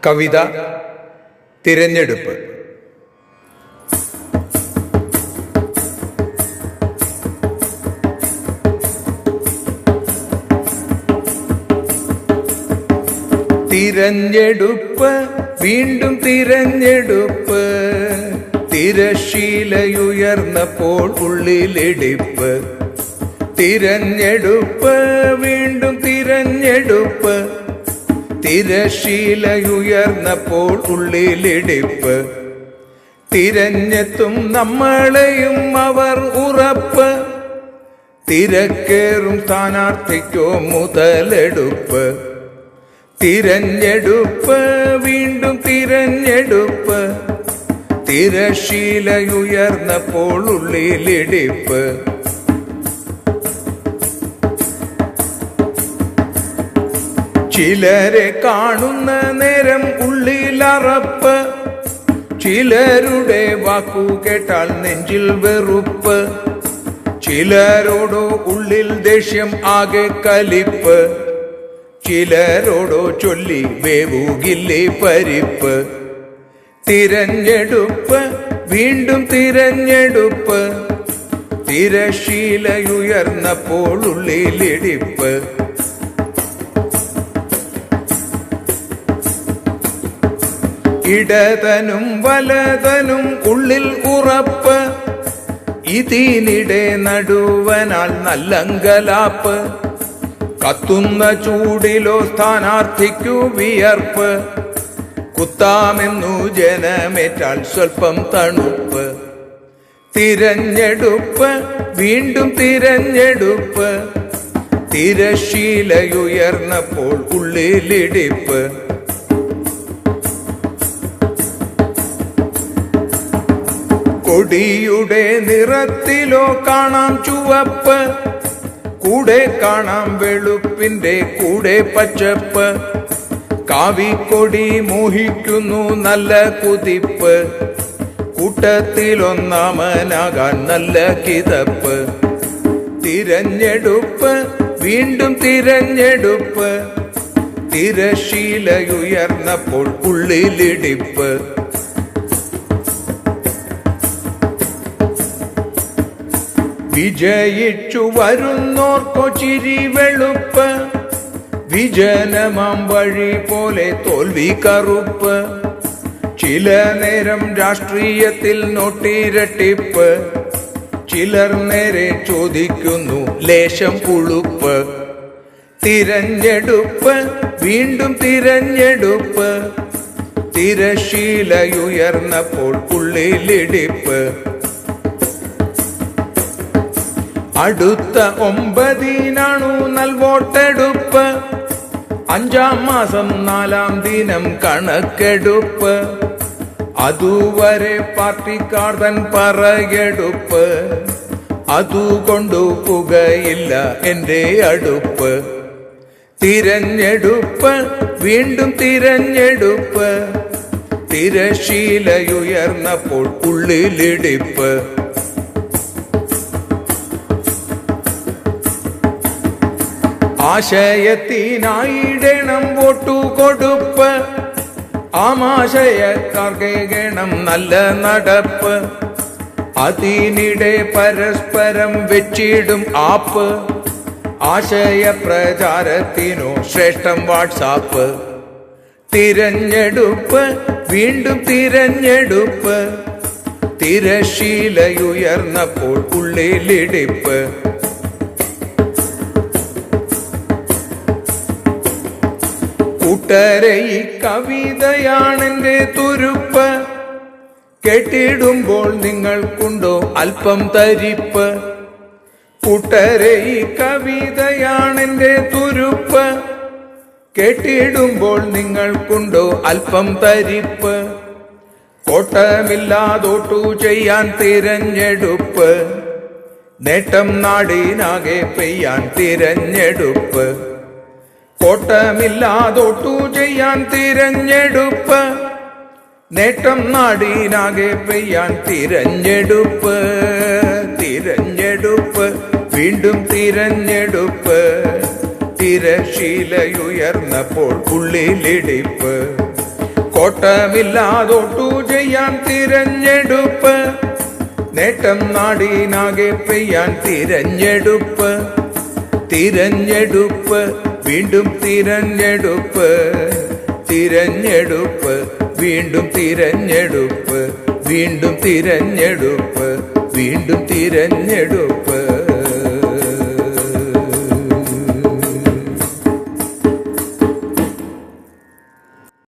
കവിത തിരഞ്ഞെടുപ്പ്. തിരഞ്ഞെടുപ്പ്, വീണ്ടും തിരഞ്ഞെടുപ്പ്. തിരശീലയുയർന്നപ്പോൾ ഉള്ളിലിടിപ്പ്. തിരഞ്ഞെടുപ്പ്, വീണ്ടും തിരഞ്ഞെടുപ്പ്. തിരശീലയുയർന്നപ്പോൾ ഉള്ളിലിടിപ്പ്. തിരഞ്ഞെത്തും നമ്മളെയും അവർ ഉറപ്പ്. തിരക്കേറും സ്ഥാനാർത്ഥിക്കോ മുതലെടുപ്പ്. തിരഞ്ഞെടുപ്പ്, വീണ്ടും തിരഞ്ഞെടുപ്പ്. തിരശീലയുയർന്നപ്പോൾ ഉള്ളിലിടിപ്പ്. ചിലരെ കാണുന്ന നേരം ഉള്ളിലറപ്പ്. ചിലരുടെ വാക്കു കേട്ടാൽ നെഞ്ചിൽ വെറുപ്പ്. ചിലരോടോ ഉള്ളിൽ ദേഷ്യം ആകെ കലിപ്പ്. ചിലരോടോ ചൊല്ലി വേവുകില്ലേ പരിപ്പ്. തിരഞ്ഞെടുപ്പ്, വീണ്ടും തിരഞ്ഞെടുപ്പ്. തിരശീലയുയർന്നപ്പോൾ ഉള്ളിലിടിപ്പ്. ഇടതനും വലതനും ഉള്ളിൽ ഉറപ്പ്. ഇതിനിടെ നടുവനാൽ നല്ലങ്കലാപ്പ്. കത്തുന്ന ചൂടിലോ സ്ഥാനാർത്ഥിക്കു വിയർപ്പ്. കുത്താമെന്നു ജനമേറ്റാൽ സ്വൽപ്പം തണുപ്പ്. തിരഞ്ഞെടുപ്പ്, വീണ്ടും തിരഞ്ഞെടുപ്പ്. തിരശീലയുയർന്നപ്പോൾ ഉള്ളിലിടിപ്പ്. കൊടിയുടെ നിറത്തിലോ കാണാം ചുവപ്പ്. കൂടെ കാണാം വെളുപ്പിന്റെ കൂടെ പച്ചപ്പ്. കാവിക്കൊടി മോഹിക്കുന്നു നല്ല കുതിപ്പ്. കൂട്ടത്തിലൊന്നാമനാകാൻ നല്ല കിതപ്പ്. തിരഞ്ഞെടുപ്പ്, വീണ്ടും തിരഞ്ഞെടുപ്പ്. തിരശീലയുയർന്നപ്പോൾ ഉള്ളിലിടിപ്പ്. വിജയിച്ചു വരുന്നോർക്കോ ചിരി വെളുപ്പ്. വിജനമാം വഴി പോലെ തോൽവി കറുപ്പ്. ചില നേരം രാഷ്ട്രീയത്തിൽ നോട്ടിരട്ടിപ്പ്. ചിലർ നേരെ ചോദിക്കുന്നു ലേശം പുളുപ്പ്. തിരഞ്ഞെടുപ്പ്, വീണ്ടും തിരഞ്ഞെടുപ്പ്. തിരശീലയുയർന്നപ്പോൾ ഉള്ളിലിടിപ്പ്. അടുത്ത 9-നാണു നൽവോട്ടെടുപ്പ്. 5-ാം മാസം 4-ാം ദിനം കണക്കെടുപ്പ്. അതുവരെ പാർട്ടിക്കാർ തൻ പറയെടുപ്പ്. അതുകൊണ്ടു പുകയില്ല എന്റെ അടുപ്പ്. തിരഞ്ഞെടുപ്പ്, വീണ്ടും തിരഞ്ഞെടുപ്പ്. തിരശീലയുയർന്നപ്പോൾ ഉള്ളിലിടിപ്പ്. ആശയത്തിനായിടണം വോട്ടു കൊടുപ്പ്. ആമാശയക്കാർക്ക് ഗണം നല്ല നടപ്പ്. അതിനിടെ പരസ്പരം വെച്ചിടും ആപ്പ്. ആശയ പ്രചാരത്തിനോ ശ്രേഷ്ഠം വാട്സാപ്പ്. തിരഞ്ഞെടുപ്പ്, വീണ്ടും തിരഞ്ഞെടുപ്പ്. തിരശീലയുയർന്നപ്പോൾ ഉള്ളിലിടിപ്പ്. കൂട്ടരെ ഈ കവിതയാണെന്റെ തുരുപ്പ്. കേട്ടിടുമ്പോൾ നിങ്ങൾക്കുണ്ടോ അല്പം തരിപ്പ്. കൂട്ടരെ ഈ കവിതയാണെന്റെ തുരുപ്പ്. കേട്ടിടുമ്പോൾ നിങ്ങൾക്കുണ്ടോ അല്പം തരിപ്പ്. കോട്ടമില്ലാതോട്ടു ചെയ്യാൻ തിരഞ്ഞെടുപ്പ്. നേട്ടം നാടിനാകെ പെയ്യാൻ തിരഞ്ഞെടുപ്പ്. കോട്ടമില്ലാതോട്ടു ചെയ്യാൻ തിരഞ്ഞെടുപ്പ്. നേട്ടം നാടിനാകെ പെയ്യാൻ തിരഞ്ഞെടുപ്പ്. തിരഞ്ഞെടുപ്പ്, വീണ്ടും തിരഞ്ഞെടുപ്പ്. തിരശീലയുയർന്നപ്പോൾ ഉള്ളിലിടിപ്പ്. കോട്ടമില്ലാതൊട്ടു ചെയ്യാൻ തിരഞ്ഞെടുപ്പ്, നേട്ടം നാടിനാകെ പെയ്യാൻ തിരഞ്ഞെടുപ്പ്. തിരഞ്ഞെടുപ്പ്, വീണ്ടും തിരഞ്ഞെടുപ്പ്. തിരഞ്ഞെടുപ്പ്, വീണ്ടും തിരഞ്ഞെടുപ്പ്. വീണ്ടും തിരഞ്ഞെടുപ്പ്, വീണ്ടും തിരഞ്ഞെടുപ്പ്.